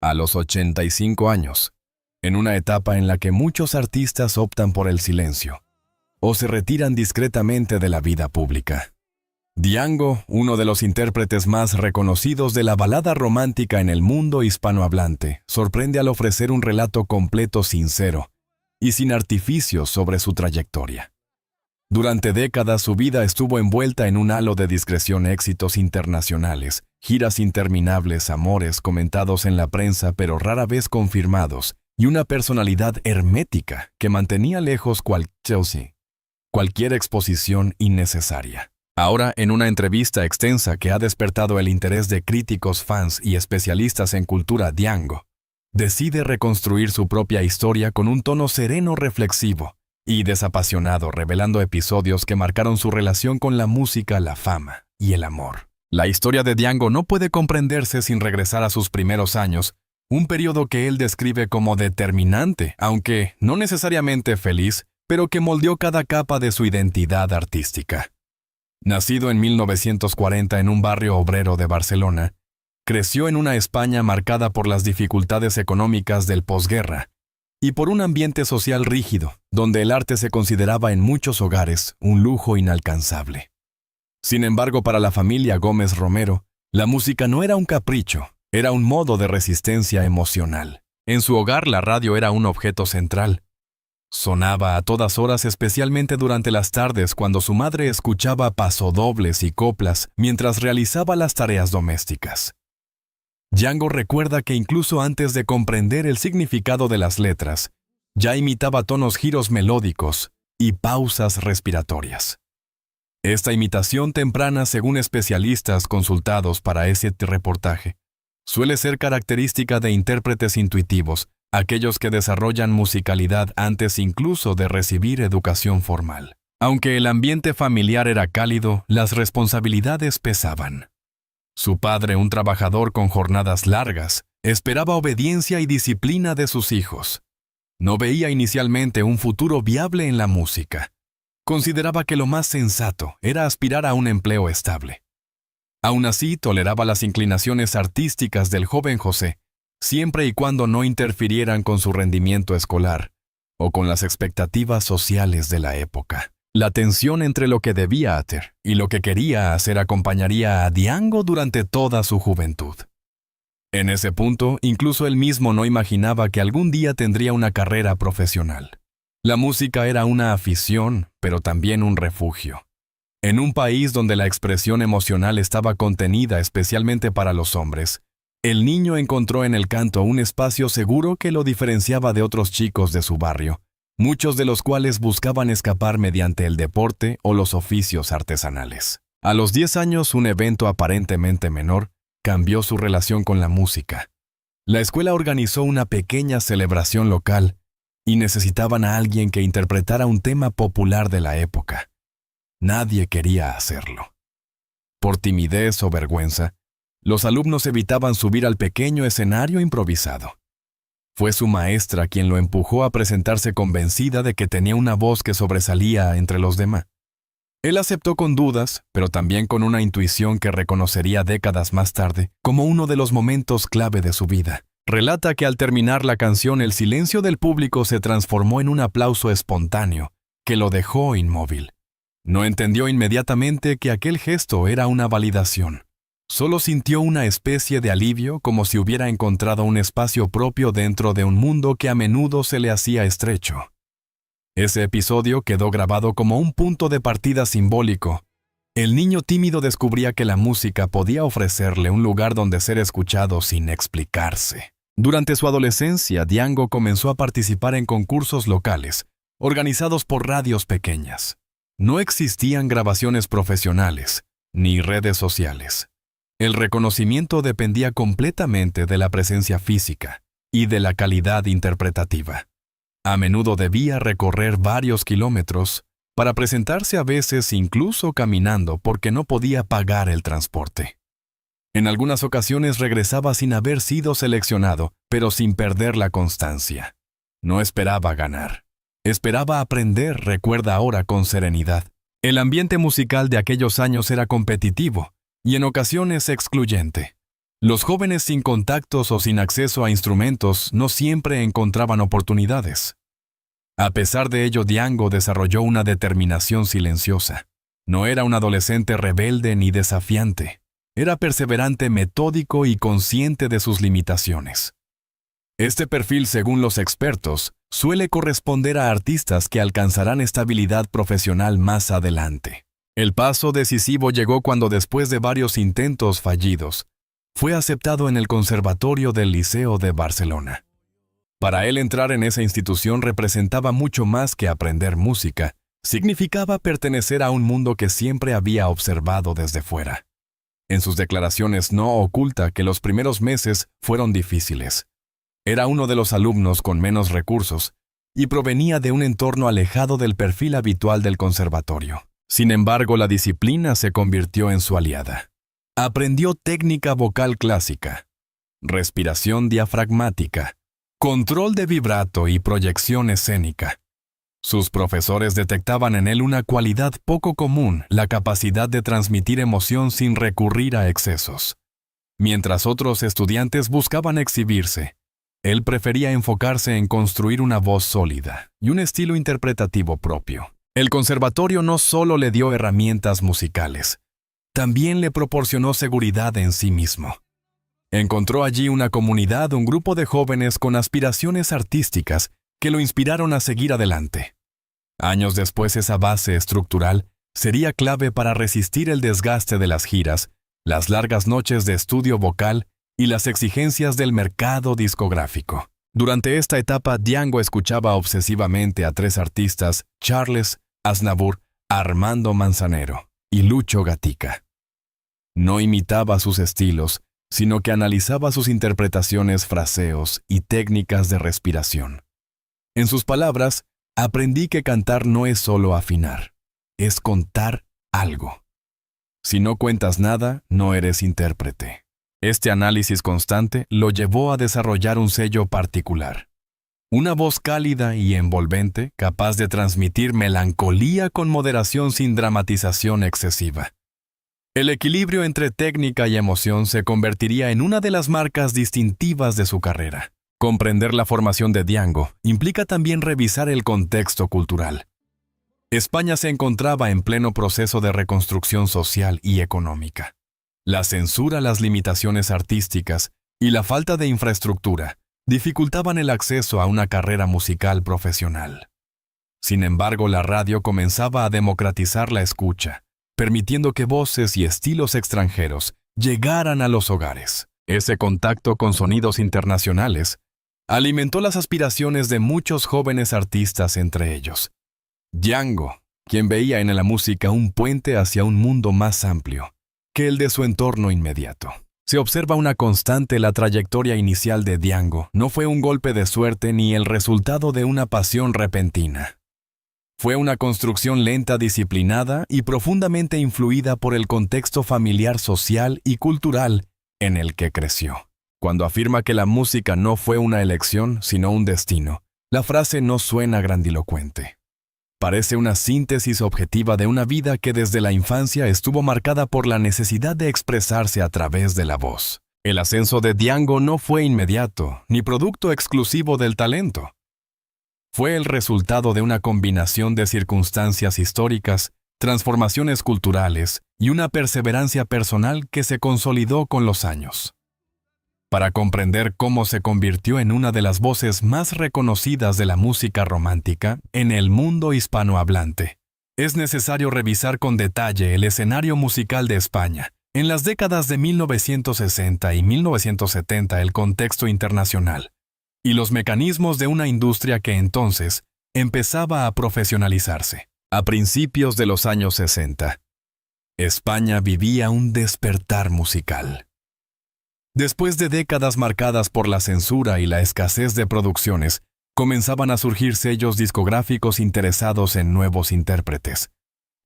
a los 85 años, en una etapa en la que muchos artistas optan por el silencio o se retiran discretamente de la vida pública. Django, uno de los intérpretes más reconocidos de la balada romántica en el mundo hispanohablante, sorprende al ofrecer un relato completo, sincero y sin artificios sobre su trayectoria. Durante décadas su vida estuvo envuelta en un halo de discreción, éxitos internacionales, giras interminables, amores comentados en la prensa pero rara vez confirmados, y una personalidad hermética que mantenía lejos cualquier exposición innecesaria. Ahora, en una entrevista extensa que ha despertado el interés de críticos, fans y especialistas en cultura, Django decide reconstruir su propia historia con un tono sereno, reflexivo y desapasionado, revelando episodios que marcaron su relación con la música, la fama y el amor. La historia de Django no puede comprenderse sin regresar a sus primeros años, un periodo que él describe como determinante, aunque no necesariamente feliz, pero que moldeó cada capa de su identidad artística. Nacido en 1940 en un barrio obrero de Barcelona, creció en una España marcada por las dificultades económicas del posguerra y por un ambiente social rígido, donde el arte se consideraba en muchos hogares un lujo inalcanzable. Sin embargo, para la familia Gómez Romero, la música no era un capricho, era un modo de resistencia emocional. En su hogar la radio era un objeto central. Sonaba a todas horas, especialmente durante las tardes cuando su madre escuchaba pasodobles y coplas mientras realizaba las tareas domésticas. Django recuerda que incluso antes de comprender el significado de las letras, ya imitaba tonos, giros melódicos y pausas respiratorias. Esta imitación temprana, según especialistas consultados para ese reportaje, suele ser característica de intérpretes intuitivos, aquellos que desarrollan musicalidad antes incluso de recibir educación formal. Aunque el ambiente familiar era cálido, las responsabilidades pesaban. Su padre, un trabajador con jornadas largas, esperaba obediencia y disciplina de sus hijos. No veía inicialmente un futuro viable en la música. Consideraba que lo más sensato era aspirar a un empleo estable. Aún así, toleraba las inclinaciones artísticas del joven José, siempre y cuando no interfirieran con su rendimiento escolar o con las expectativas sociales de la época. La tensión entre lo que debía hacer y lo que quería hacer acompañaría a Django durante toda su juventud. En ese punto, incluso él mismo no imaginaba que algún día tendría una carrera profesional. La música era una afición, pero también un refugio. En un país donde la expresión emocional estaba contenida especialmente para los hombres, el niño encontró en el canto un espacio seguro que lo diferenciaba de otros chicos de su barrio, muchos de los cuales buscaban escapar mediante el deporte o los oficios artesanales. A los 10 años, un evento aparentemente menor cambió su relación con la música. La escuela organizó una pequeña celebración local y necesitaban a alguien que interpretara un tema popular de la época. Nadie quería hacerlo. Por timidez o vergüenza, los alumnos evitaban subir al pequeño escenario improvisado. Fue su maestra quien lo empujó a presentarse, convencida de que tenía una voz que sobresalía entre los demás. Él aceptó con dudas, pero también con una intuición que reconocería décadas más tarde como uno de los momentos clave de su vida. Relata que al terminar la canción, el silencio del público se transformó en un aplauso espontáneo que lo dejó inmóvil. No entendió inmediatamente que aquel gesto era una validación. Solo sintió una especie de alivio, como si hubiera encontrado un espacio propio dentro de un mundo que a menudo se le hacía estrecho. Ese episodio quedó grabado como un punto de partida simbólico. El niño tímido descubría que la música podía ofrecerle un lugar donde ser escuchado sin explicarse. Durante su adolescencia, Django comenzó a participar en concursos locales, organizados por radios pequeñas. No existían grabaciones profesionales, ni redes sociales. El reconocimiento dependía completamente de la presencia física y de la calidad interpretativa. A menudo debía recorrer varios kilómetros para presentarse, a veces incluso caminando, porque no podía pagar el transporte. En algunas ocasiones regresaba sin haber sido seleccionado, pero sin perder la constancia. No esperaba ganar. Esperaba aprender, recuerda ahora con serenidad. El ambiente musical de aquellos años era competitivo y en ocasiones excluyente. Los jóvenes sin contactos o sin acceso a instrumentos no siempre encontraban oportunidades. A pesar de ello, Diango desarrolló una determinación silenciosa. No era un adolescente rebelde ni desafiante. Era perseverante, metódico y consciente de sus limitaciones. Este perfil, según los expertos, suele corresponder a artistas que alcanzarán estabilidad profesional más adelante. El paso decisivo llegó cuando, después de varios intentos fallidos, fue aceptado en el Conservatorio del Liceo de Barcelona. Para él, entrar en esa institución representaba mucho más que aprender música. Significaba pertenecer a un mundo que siempre había observado desde fuera. En sus declaraciones no oculta que los primeros meses fueron difíciles. Era uno de los alumnos con menos recursos y provenía de un entorno alejado del perfil habitual del conservatorio. Sin embargo, la disciplina se convirtió en su aliada. Aprendió técnica vocal clásica, respiración diafragmática, control de vibrato y proyección escénica. Sus profesores detectaban en él una cualidad poco común, la capacidad de transmitir emoción sin recurrir a excesos. Mientras otros estudiantes buscaban exhibirse, él prefería enfocarse en construir una voz sólida y un estilo interpretativo propio. El conservatorio no solo le dio herramientas musicales, también le proporcionó seguridad en sí mismo. Encontró allí una comunidad, un grupo de jóvenes con aspiraciones artísticas que lo inspiraron a seguir adelante. Años después, esa base estructural sería clave para resistir el desgaste de las giras, las largas noches de estudio vocal y las exigencias del mercado discográfico. Durante esta etapa, Diango escuchaba obsesivamente a tres artistas: Charles Aznavour, Armando Manzanero y Lucho Gatica. No imitaba sus estilos, sino que analizaba sus interpretaciones, fraseos y técnicas de respiración. En sus palabras, aprendí que cantar no es solo afinar, es contar algo. Si no cuentas nada, no eres intérprete. Este análisis constante lo llevó a desarrollar un sello particular. Una voz cálida y envolvente, capaz de transmitir melancolía con moderación sin dramatización excesiva. El equilibrio entre técnica y emoción se convertiría en una de las marcas distintivas de su carrera. Comprender la formación de Diango implica también revisar el contexto cultural. España se encontraba en pleno proceso de reconstrucción social y económica. La censura, las limitaciones artísticas y la falta de infraestructura dificultaban el acceso a una carrera musical profesional. Sin embargo, la radio comenzaba a democratizar la escucha, permitiendo que voces y estilos extranjeros llegaran a los hogares. Ese contacto con sonidos internacionales alimentó las aspiraciones de muchos jóvenes artistas, entre ellos Diango, quien veía en la música un puente hacia un mundo más amplio que el de su entorno inmediato. Se observa una constante: la trayectoria inicial de Diango no fue un golpe de suerte ni el resultado de una pasión repentina. Fue una construcción lenta, disciplinada y profundamente influida por el contexto familiar, social y cultural en el que creció. Cuando afirma que la música no fue una elección, sino un destino, la frase no suena grandilocuente. Parece una síntesis objetiva de una vida que desde la infancia estuvo marcada por la necesidad de expresarse a través de la voz. El ascenso de Diango no fue inmediato, ni producto exclusivo del talento. Fue el resultado de una combinación de circunstancias históricas, transformaciones culturales y una perseverancia personal que se consolidó con los años. Para comprender cómo se convirtió en una de las voces más reconocidas de la música romántica en el mundo hispanohablante, es necesario revisar con detalle el escenario musical de España. En las décadas de 1960 y 1970, el contexto internacional y los mecanismos de una industria que entonces empezaba a profesionalizarse. A principios de los años 60, España vivía un despertar musical. Después de décadas marcadas por la censura y la escasez de producciones, comenzaban a surgir sellos discográficos interesados en nuevos intérpretes.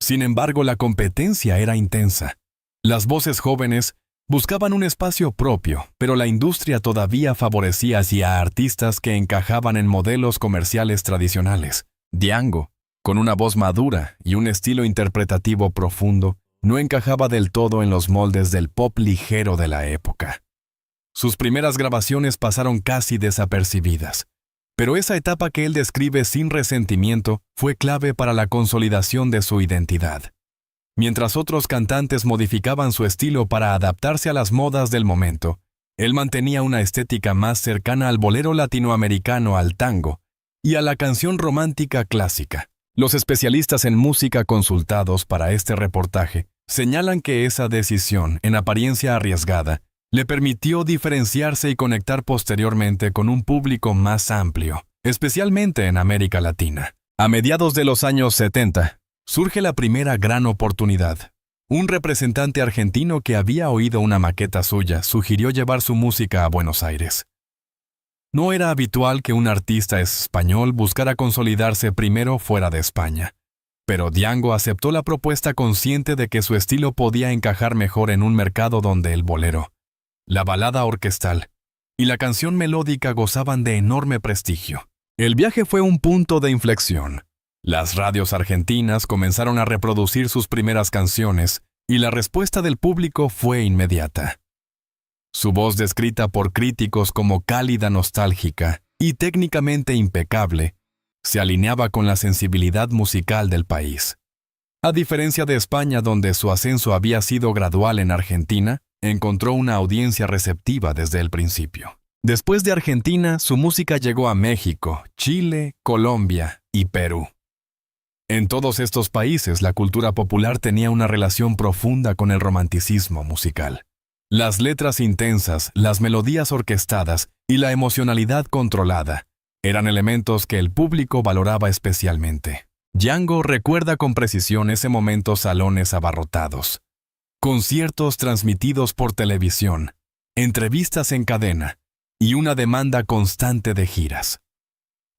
Sin embargo, la competencia era intensa. Las voces jóvenes buscaban un espacio propio, pero la industria todavía favorecía a artistas que encajaban en modelos comerciales tradicionales. Diango, con una voz madura y un estilo interpretativo profundo, no encajaba del todo en los moldes del pop ligero de la época. Sus primeras grabaciones pasaron casi desapercibidas, pero esa etapa que él describe sin resentimiento fue clave para la consolidación de su identidad. Mientras otros cantantes modificaban su estilo para adaptarse a las modas del momento, él mantenía una estética más cercana al bolero latinoamericano, al tango y a la canción romántica clásica. Los especialistas en música consultados para este reportaje señalan que esa decisión, en apariencia arriesgada, le permitió diferenciarse y conectar posteriormente con un público más amplio, especialmente en América Latina. A mediados de los años 70, surge la primera gran oportunidad. Un representante argentino que había oído una maqueta suya sugirió llevar su música a Buenos Aires. No era habitual que un artista español buscara consolidarse primero fuera de España, pero Django aceptó la propuesta consciente de que su estilo podía encajar mejor en un mercado donde el bolero, la balada orquestal y la canción melódica gozaban de enorme prestigio. El viaje fue un punto de inflexión. Las radios argentinas comenzaron a reproducir sus primeras canciones y la respuesta del público fue inmediata. Su voz, descrita por críticos como cálida, nostálgica y técnicamente impecable, se alineaba con la sensibilidad musical del país. A diferencia de España, donde su ascenso había sido gradual, en Argentina encontró una audiencia receptiva desde el principio. Después de Argentina, su música llegó a México, Chile, Colombia y Perú. En todos estos países, la cultura popular tenía una relación profunda con el romanticismo musical. Las letras intensas, las melodías orquestadas y la emocionalidad controlada eran elementos que el público valoraba especialmente. Django recuerda con precisión ese momento: salones abarrotados, conciertos transmitidos por televisión, entrevistas en cadena y una demanda constante de giras.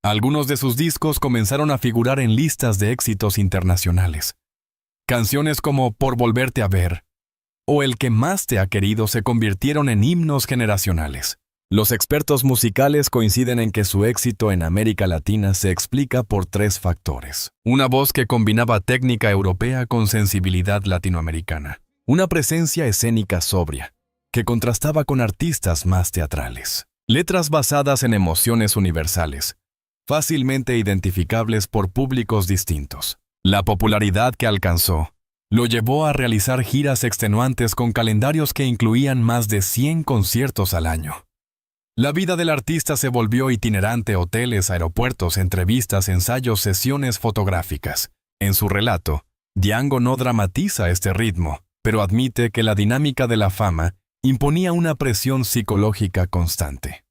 Algunos de sus discos comenzaron a figurar en listas de éxitos internacionales. Canciones como Por volverte a ver o El que más te ha querido se convirtieron en himnos generacionales. Los expertos musicales coinciden en que su éxito en América Latina se explica por tres factores: una voz que combinaba técnica europea con sensibilidad latinoamericana, una presencia escénica sobria, que contrastaba con artistas más teatrales, letras basadas en emociones universales, fácilmente identificables por públicos distintos. La popularidad que alcanzó lo llevó a realizar giras extenuantes con calendarios que incluían más de 100 conciertos al año. La vida del artista se volvió itinerante: hoteles, aeropuertos, entrevistas, ensayos, sesiones fotográficas. En su relato, Django no dramatiza este ritmo, pero admite que la dinámica de la fama imponía una presión psicológica constante.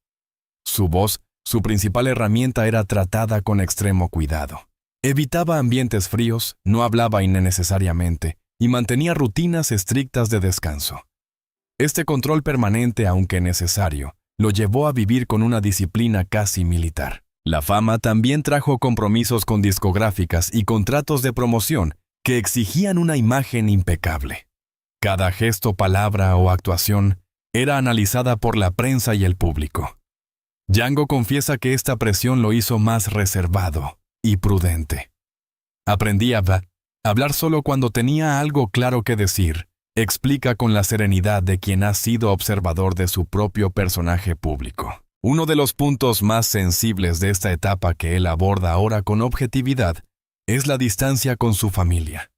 Su voz, su principal herramienta, era tratada con extremo cuidado. Evitaba ambientes fríos, no hablaba innecesariamente y mantenía rutinas estrictas de descanso. Este control permanente, aunque necesario, lo llevó a vivir con una disciplina casi militar. La fama también trajo compromisos con discográficas y contratos de promoción que exigían una imagen impecable. Cada gesto, palabra o actuación era analizada por la prensa y el público. Django confiesa que esta presión lo hizo más reservado y prudente. Aprendí a hablar solo cuando tenía algo claro que decir, explica con la serenidad de quien ha sido observador de su propio personaje público. Uno de los puntos más sensibles de esta etapa que él aborda ahora con objetividad es la distancia con su familia.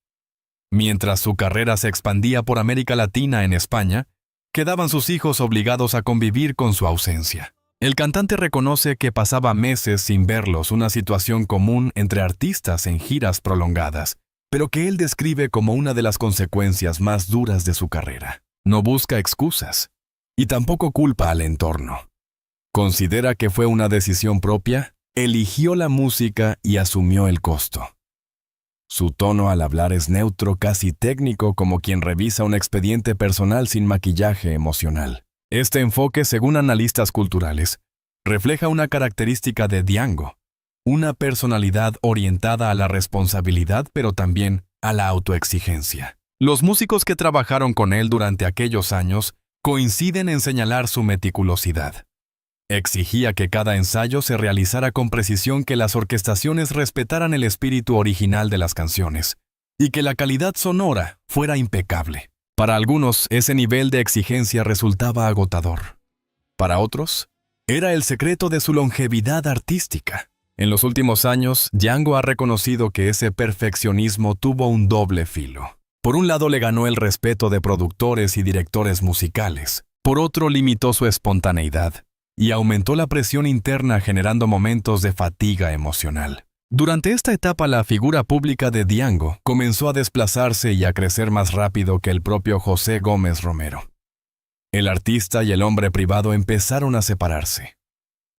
Mientras su carrera se expandía por América Latina, en España, quedaban sus hijos obligados a convivir con su ausencia. El cantante reconoce que pasaba meses sin verlos, una situación común entre artistas en giras prolongadas, pero que él describe como una de las consecuencias más duras de su carrera. No busca excusas y tampoco culpa al entorno. Considera que fue una decisión propia, eligió la música y asumió el costo. Su tono al hablar es neutro, casi técnico, como quien revisa un expediente personal sin maquillaje emocional. Este enfoque, según analistas culturales, refleja una característica de Django, una personalidad orientada a la responsabilidad, pero también a la autoexigencia. Los músicos que trabajaron con él durante aquellos años coinciden en señalar su meticulosidad. Exigía que cada ensayo se realizara con precisión, que las orquestaciones respetaran el espíritu original de las canciones y que la calidad sonora fuera impecable. Para algunos, ese nivel de exigencia resultaba agotador. Para otros, era el secreto de su longevidad artística. En los últimos años, Django ha reconocido que ese perfeccionismo tuvo un doble filo. Por un lado le ganó el respeto de productores y directores musicales. Por otro limitó su espontaneidad y aumentó la presión interna generando momentos de fatiga emocional. Durante esta etapa la figura pública de Django comenzó a desplazarse y a crecer más rápido que el propio José Gómez Romero. El artista y el hombre privado empezaron a separarse.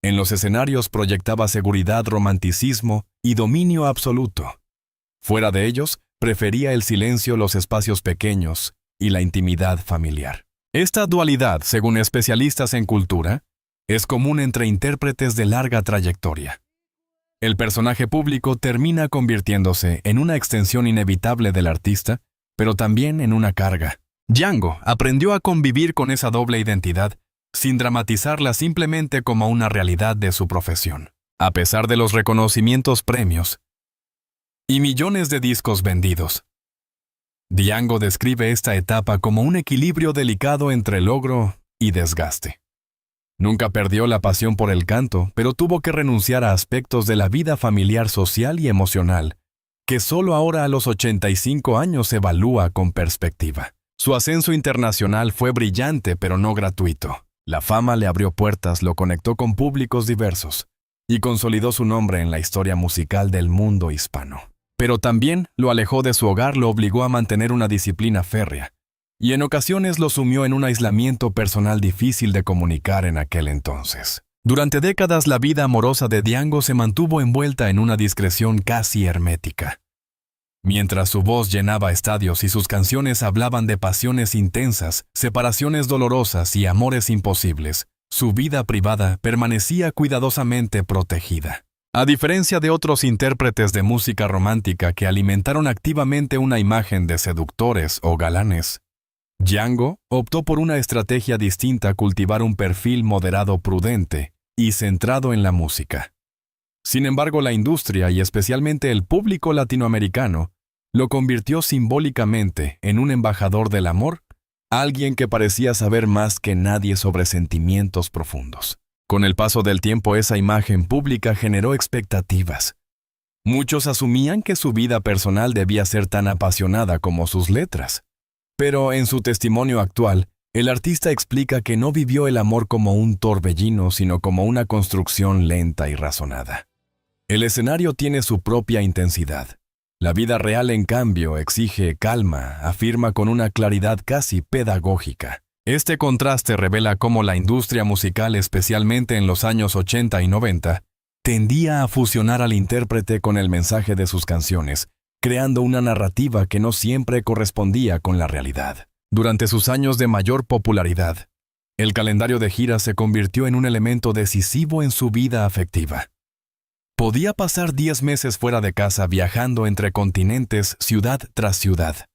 En los escenarios proyectaba seguridad, romanticismo y dominio absoluto. Fuera de ellos, prefería el silencio, los espacios pequeños y la intimidad familiar. Esta dualidad, según especialistas en cultura, es común entre intérpretes de larga trayectoria. El personaje público termina convirtiéndose en una extensión inevitable del artista, pero también en una carga. Django aprendió a convivir con esa doble identidad, sin dramatizarla simplemente como una realidad de su profesión. A pesar de los reconocimientos, premios y millones de discos vendidos, Django describe esta etapa como un equilibrio delicado entre logro y desgaste. Nunca perdió la pasión por el canto, pero tuvo que renunciar a aspectos de la vida familiar, social y emocional, que solo ahora a los 85 años evalúa con perspectiva. Su ascenso internacional fue brillante, pero no gratuito. La fama le abrió puertas, lo conectó con públicos diversos y consolidó su nombre en la historia musical del mundo hispano. Pero también lo alejó de su hogar, lo obligó a mantener una disciplina férrea, y en ocasiones lo sumió en un aislamiento personal difícil de comunicar en aquel entonces. Durante décadas la vida amorosa de Django se mantuvo envuelta en una discreción casi hermética. Mientras su voz llenaba estadios y sus canciones hablaban de pasiones intensas, separaciones dolorosas y amores imposibles, su vida privada permanecía cuidadosamente protegida. A diferencia de otros intérpretes de música romántica que alimentaron activamente una imagen de seductores o galanes, Django optó por una estrategia distinta: cultivar un perfil moderado, prudente y centrado en la música. Sin embargo, la industria y especialmente el público latinoamericano lo convirtió simbólicamente en un embajador del amor, alguien que parecía saber más que nadie sobre sentimientos profundos. Con el paso del tiempo, esa imagen pública generó expectativas. Muchos asumían que su vida personal debía ser tan apasionada como sus letras. Pero en su testimonio actual, el artista explica que no vivió el amor como un torbellino, sino como una construcción lenta y razonada. El escenario tiene su propia intensidad. La vida real, en cambio, exige calma, afirma con una claridad casi pedagógica. Este contraste revela cómo la industria musical, especialmente en los años 80 y 90, tendía a fusionar al intérprete con el mensaje de sus canciones, creando una narrativa que no siempre correspondía con la realidad. Durante sus años de mayor popularidad, el calendario de giras se convirtió en un elemento decisivo en su vida afectiva. Podía pasar 10 meses fuera de casa viajando entre continentes, ciudad tras ciudad,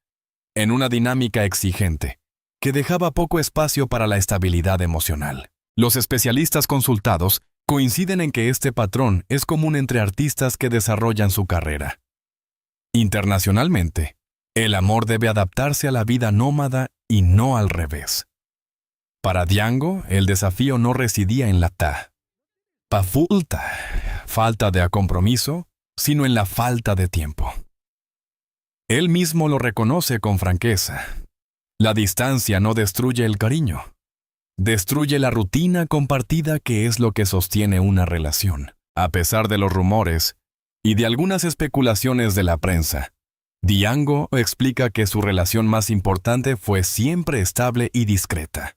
en una dinámica exigente, que dejaba poco espacio para la estabilidad emocional. Los especialistas consultados coinciden en que este patrón es común entre artistas que desarrollan su carrera. Internacionalmente, el amor debe adaptarse a la vida nómada y no al revés. Para Django, el desafío no residía en la falta de compromiso, sino en la falta de tiempo. Él mismo lo reconoce con franqueza. La distancia no destruye el cariño. Destruye la rutina compartida, que es lo que sostiene una relación. A pesar de los rumores y de algunas especulaciones de la prensa, Django explica que su relación más importante fue siempre estable y discreta.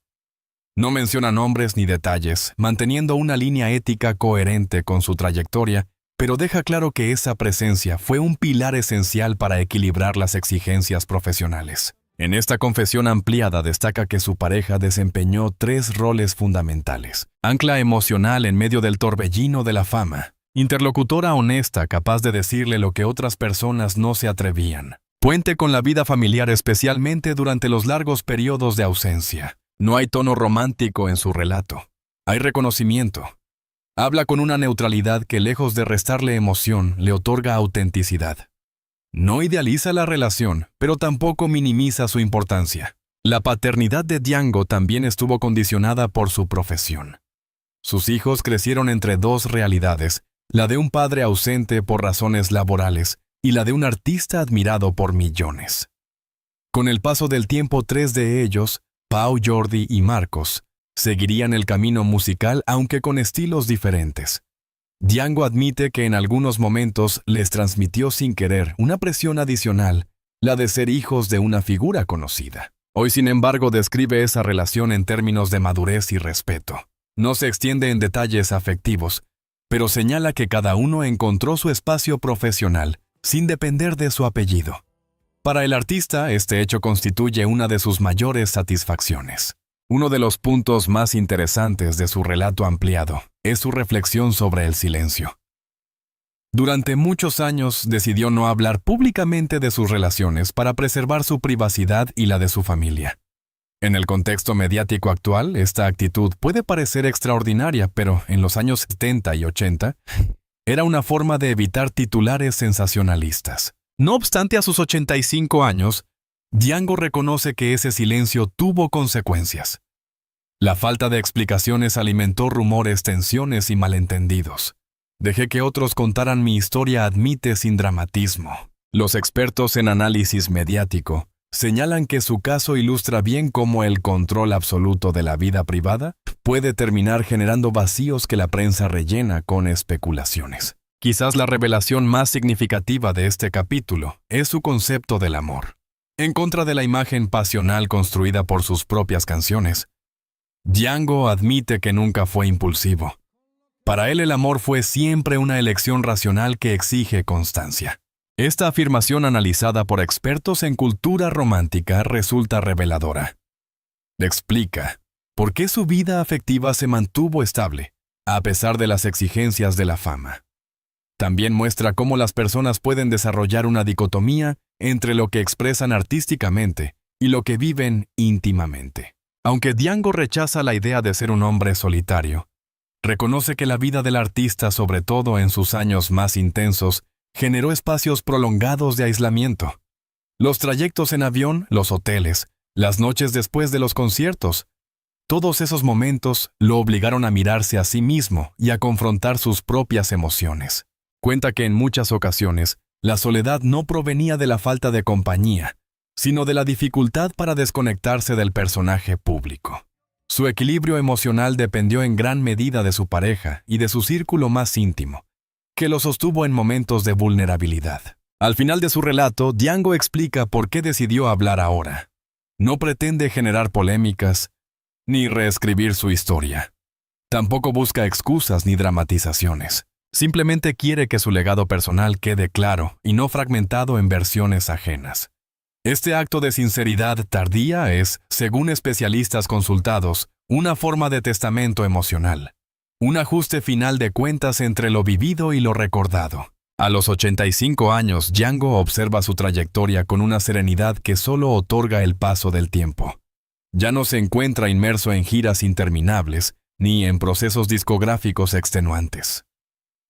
No menciona nombres ni detalles, manteniendo una línea ética coherente con su trayectoria, pero deja claro que esa presencia fue un pilar esencial para equilibrar las exigencias profesionales. En esta confesión ampliada destaca que su pareja desempeñó 3 roles fundamentales: ancla emocional en medio del torbellino de la fama, interlocutora honesta capaz de decirle lo que otras personas no se atrevían, puente con la vida familiar especialmente durante los largos periodos de ausencia. No hay tono romántico en su relato. Hay reconocimiento. Habla con una neutralidad que, lejos de restarle emoción, le otorga autenticidad. No idealiza la relación, pero tampoco minimiza su importancia. La paternidad de Django también estuvo condicionada por su profesión. Sus hijos crecieron entre dos realidades, la de un padre ausente por razones laborales y la de un artista admirado por millones. Con el paso del tiempo, tres de ellos, Pau, Jordi y Marcos, seguirían el camino musical aunque con estilos diferentes. Django admite que en algunos momentos les transmitió sin querer una presión adicional, la de ser hijos de una figura conocida. Hoy, sin embargo, describe esa relación en términos de madurez y respeto. No se extiende en detalles afectivos, pero señala que cada uno encontró su espacio profesional, sin depender de su apellido. Para el artista, este hecho constituye una de sus mayores satisfacciones. Uno de los puntos más interesantes de su relato ampliado es su reflexión sobre el silencio. Durante muchos años decidió no hablar públicamente de sus relaciones para preservar su privacidad y la de su familia. En el contexto mediático actual, esta actitud puede parecer extraordinaria, pero en los años 70 y 80 era una forma de evitar titulares sensacionalistas. No obstante, a sus 85 años, Django reconoce que ese silencio tuvo consecuencias. La falta de explicaciones alimentó rumores, tensiones y malentendidos. Dejé que otros contaran mi historia, admite sin dramatismo. Los expertos en análisis mediático señalan que su caso ilustra bien cómo el control absoluto de la vida privada puede terminar generando vacíos que la prensa rellena con especulaciones. Quizás la revelación más significativa de este capítulo es su concepto del amor. En contra de la imagen pasional construida por sus propias canciones, Django admite que nunca fue impulsivo. Para él el amor fue siempre una elección racional que exige constancia. Esta afirmación, analizada por expertos en cultura romántica, resulta reveladora. Explica por qué su vida afectiva se mantuvo estable, a pesar de las exigencias de la fama. También muestra cómo las personas pueden desarrollar una dicotomía entre lo que expresan artísticamente y lo que viven íntimamente. Aunque Django rechaza la idea de ser un hombre solitario, reconoce que la vida del artista, sobre todo en sus años más intensos, generó espacios prolongados de aislamiento. Los trayectos en avión, los hoteles, las noches después de los conciertos, todos esos momentos lo obligaron a mirarse a sí mismo y a confrontar sus propias emociones. Cuenta que en muchas ocasiones, la soledad no provenía de la falta de compañía, sino de la dificultad para desconectarse del personaje público. Su equilibrio emocional dependió en gran medida de su pareja y de su círculo más íntimo, que lo sostuvo en momentos de vulnerabilidad. Al final de su relato, Django explica por qué decidió hablar ahora. No pretende generar polémicas, ni reescribir su historia. Tampoco busca excusas ni dramatizaciones. Simplemente quiere que su legado personal quede claro y no fragmentado en versiones ajenas. Este acto de sinceridad tardía es, según especialistas consultados, una forma de testamento emocional. Un ajuste final de cuentas entre lo vivido y lo recordado. A los 85 años, Django observa su trayectoria con una serenidad que solo otorga el paso del tiempo. Ya no se encuentra inmerso en giras interminables, ni en procesos discográficos extenuantes.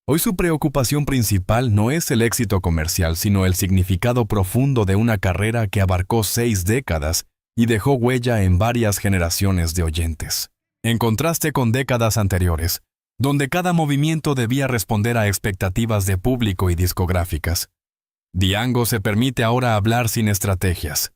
Hoy su preocupación principal no es el éxito comercial, sino el significado profundo de una carrera que abarcó 6 décadas y dejó huella en varias generaciones de oyentes. En contraste con décadas anteriores, donde cada movimiento debía responder a expectativas de público y discográficas, Django se permite ahora hablar sin estrategias.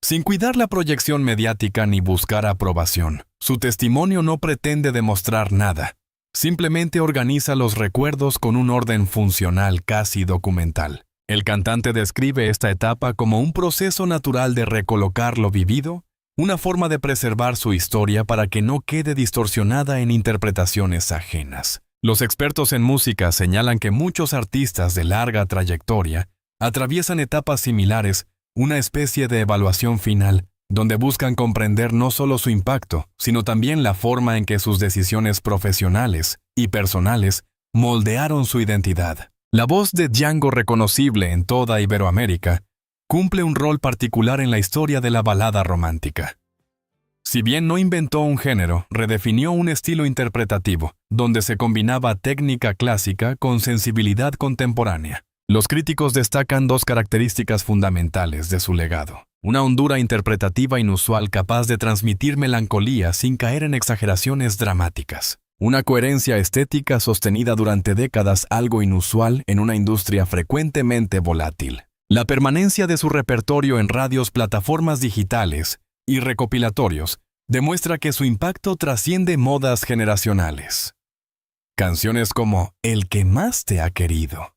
Sin cuidar la proyección mediática ni buscar aprobación, su testimonio no pretende demostrar nada. Simplemente organiza los recuerdos con un orden funcional casi documental. El cantante describe esta etapa como un proceso natural de recolocar lo vivido, una forma de preservar su historia para que no quede distorsionada en interpretaciones ajenas. Los expertos en música señalan que muchos artistas de larga trayectoria atraviesan etapas similares, una especie de evaluación final, donde buscan comprender no solo su impacto, sino también la forma en que sus decisiones profesionales y personales moldearon su identidad. La voz de Django, reconocible en toda Iberoamérica, cumple un rol particular en la historia de la balada romántica. Si bien no inventó un género, redefinió un estilo interpretativo, donde se combinaba técnica clásica con sensibilidad contemporánea. Los críticos destacan 2 características fundamentales de su legado. Una hondura interpretativa inusual capaz de transmitir melancolía sin caer en exageraciones dramáticas. una coherencia estética sostenida durante décadas, algo inusual en una industria frecuentemente volátil. La permanencia de su repertorio en radios, plataformas digitales y recopilatorios demuestra que su impacto trasciende modas generacionales. Canciones como El que más te ha querido,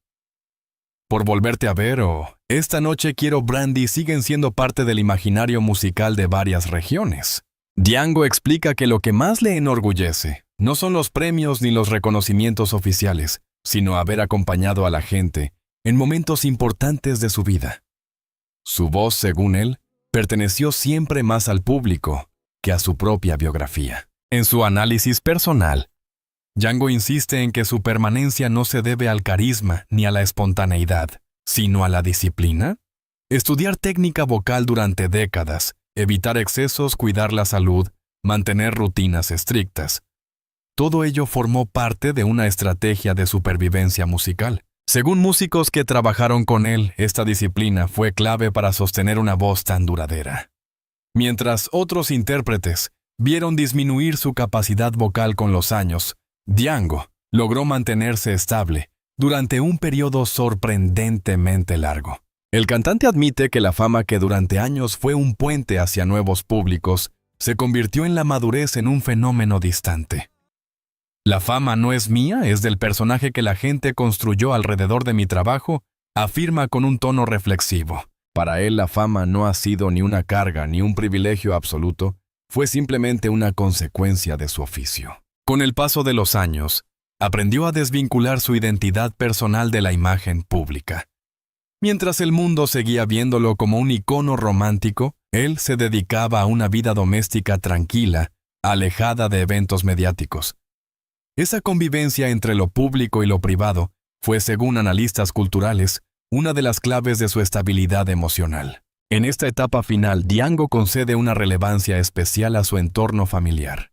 Por volverte a ver o Esta noche quiero brandy siguen siendo parte del imaginario musical de varias regiones. Django explica que lo que más le enorgullece no son los premios ni los reconocimientos oficiales, sino haber acompañado a la gente en momentos importantes de su vida. Su voz, según él, perteneció siempre más al público que a su propia biografía. En su análisis personal, Django insiste en que su permanencia no se debe al carisma ni a la espontaneidad, sino a la disciplina. Estudiar técnica vocal durante décadas, evitar excesos, cuidar la salud, mantener rutinas estrictas. Todo ello formó parte de una estrategia de supervivencia musical. Según músicos que trabajaron con él, esta disciplina fue clave para sostener una voz tan duradera. Mientras otros intérpretes vieron disminuir su capacidad vocal con los años, Django logró mantenerse estable durante un periodo sorprendentemente largo. El cantante admite que la fama, que durante años fue un puente hacia nuevos públicos, se convirtió en la madurez en un fenómeno distante. La fama no es mía, es del personaje que la gente construyó alrededor de mi trabajo, afirma con un tono reflexivo. Para él la fama no ha sido ni una carga ni un privilegio absoluto, fue simplemente una consecuencia de su oficio. Con el paso de los años, aprendió a desvincular su identidad personal de la imagen pública. Mientras el mundo seguía viéndolo como un icono romántico, él se dedicaba a una vida doméstica tranquila, alejada de eventos mediáticos. Esa convivencia entre lo público y lo privado fue, según analistas culturales, una de las claves de su estabilidad emocional. En esta etapa final, Django concede una relevancia especial a su entorno familiar.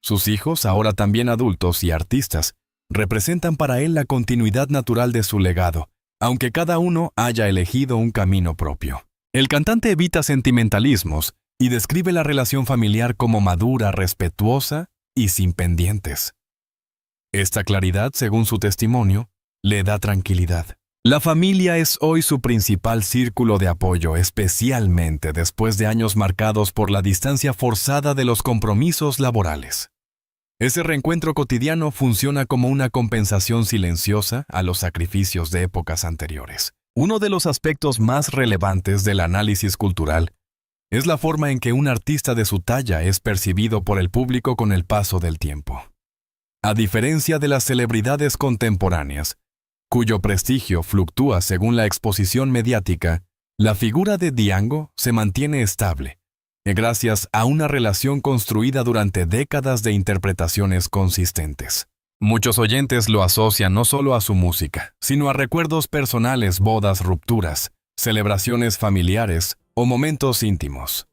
Sus hijos, ahora también adultos y artistas, representan para él la continuidad natural de su legado, aunque cada uno haya elegido un camino propio. El cantante evita sentimentalismos y describe la relación familiar como madura, respetuosa y sin pendientes. Esta claridad, según su testimonio, le da tranquilidad. La familia es hoy su principal círculo de apoyo, especialmente después de años marcados por la distancia forzada de los compromisos laborales. Ese reencuentro cotidiano funciona como una compensación silenciosa a los sacrificios de épocas anteriores. Uno de los aspectos más relevantes del análisis cultural es la forma en que un artista de su talla es percibido por el público con el paso del tiempo. A diferencia de las celebridades contemporáneas, cuyo prestigio fluctúa según la exposición mediática, la figura de Django se mantiene estable, gracias a una relación construida durante décadas de interpretaciones consistentes. Muchos oyentes lo asocian no solo a su música, sino a recuerdos personales, bodas, rupturas, celebraciones familiares o momentos íntimos.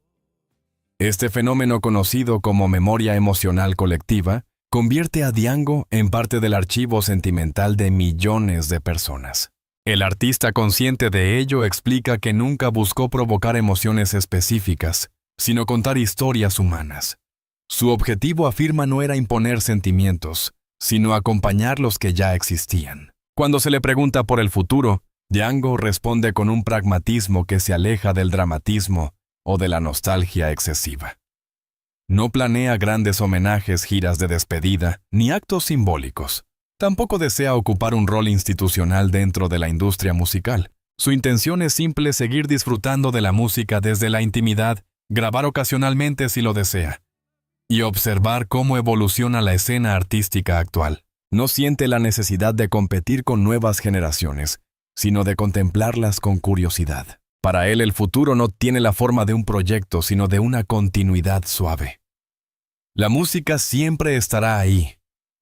Este fenómeno, conocido como memoria emocional colectiva, convierte a Django en parte del archivo sentimental de millones de personas. El artista, consciente de ello, explica que nunca buscó provocar emociones específicas, sino contar historias humanas. Su objetivo, afirma, no era imponer sentimientos, sino acompañar los que ya existían. Cuando se le pregunta por el futuro, Django responde con un pragmatismo que se aleja del dramatismo o de la nostalgia excesiva. No planea grandes homenajes, giras de despedida, ni actos simbólicos. Tampoco desea ocupar un rol institucional dentro de la industria musical. Su intención es simple: seguir disfrutando de la música desde la intimidad, grabar ocasionalmente si lo desea, y observar cómo evoluciona la escena artística actual. No siente la necesidad de competir con nuevas generaciones, sino de contemplarlas con curiosidad. Para él, el futuro no tiene la forma de un proyecto, sino de una continuidad suave. La música siempre estará ahí.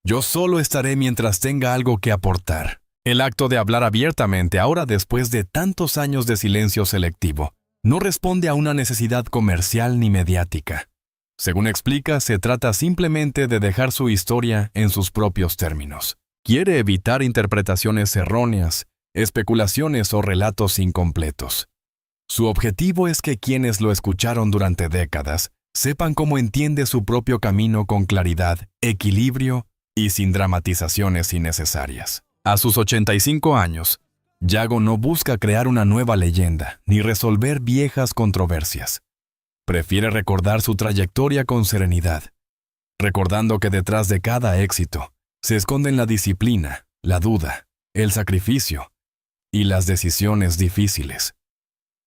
Yo solo estaré mientras tenga algo que aportar. El acto de hablar abiertamente, ahora después de tantos años de silencio selectivo, no responde a una necesidad comercial ni mediática. Según explica, se trata simplemente de dejar su historia en sus propios términos. Quiere evitar interpretaciones erróneas, especulaciones o relatos incompletos. Su objetivo es que quienes lo escucharon durante décadas sepan cómo entiende su propio camino con claridad, equilibrio y sin dramatizaciones innecesarias. A sus 85 años, Yago no busca crear una nueva leyenda ni resolver viejas controversias. Prefiere recordar su trayectoria con serenidad, recordando que detrás de cada éxito se esconden la disciplina, la duda, el sacrificio y las decisiones difíciles.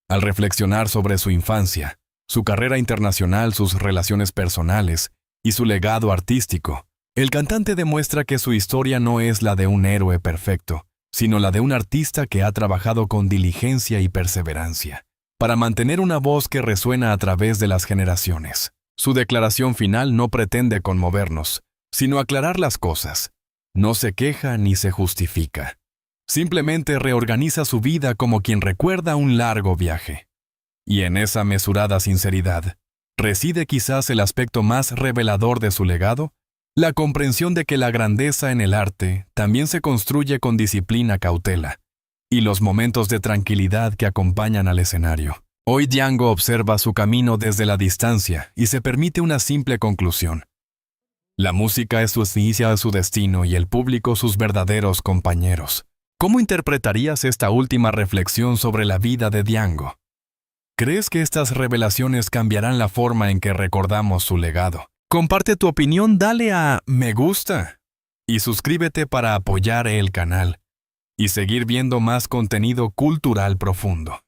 Al reflexionar sobre su infancia, su carrera internacional, sus relaciones personales y su legado artístico, el cantante demuestra que su historia no es la de un héroe perfecto, sino la de un artista que ha trabajado con diligencia y perseverancia para mantener una voz que resuena a través de las generaciones. Su declaración final no pretende conmovernos, sino aclarar las cosas. No se queja ni se justifica. Simplemente reorganiza su vida como quien recuerda un largo viaje. Y en esa mesurada sinceridad, reside quizás el aspecto más revelador de su legado, la comprensión de que la grandeza en el arte también se construye con disciplina, cautela, y los momentos de tranquilidad que acompañan al escenario. Hoy Django observa su camino desde la distancia y se permite una simple conclusión. La música es su esencia, su destino y el público sus verdaderos compañeros. ¿Cómo interpretarías esta última reflexión sobre la vida de Django? ¿Crees que estas revelaciones cambiarán la forma en que recordamos su legado? Comparte tu opinión, dale a me gusta y suscríbete para apoyar el canal y seguir viendo más contenido cultural profundo.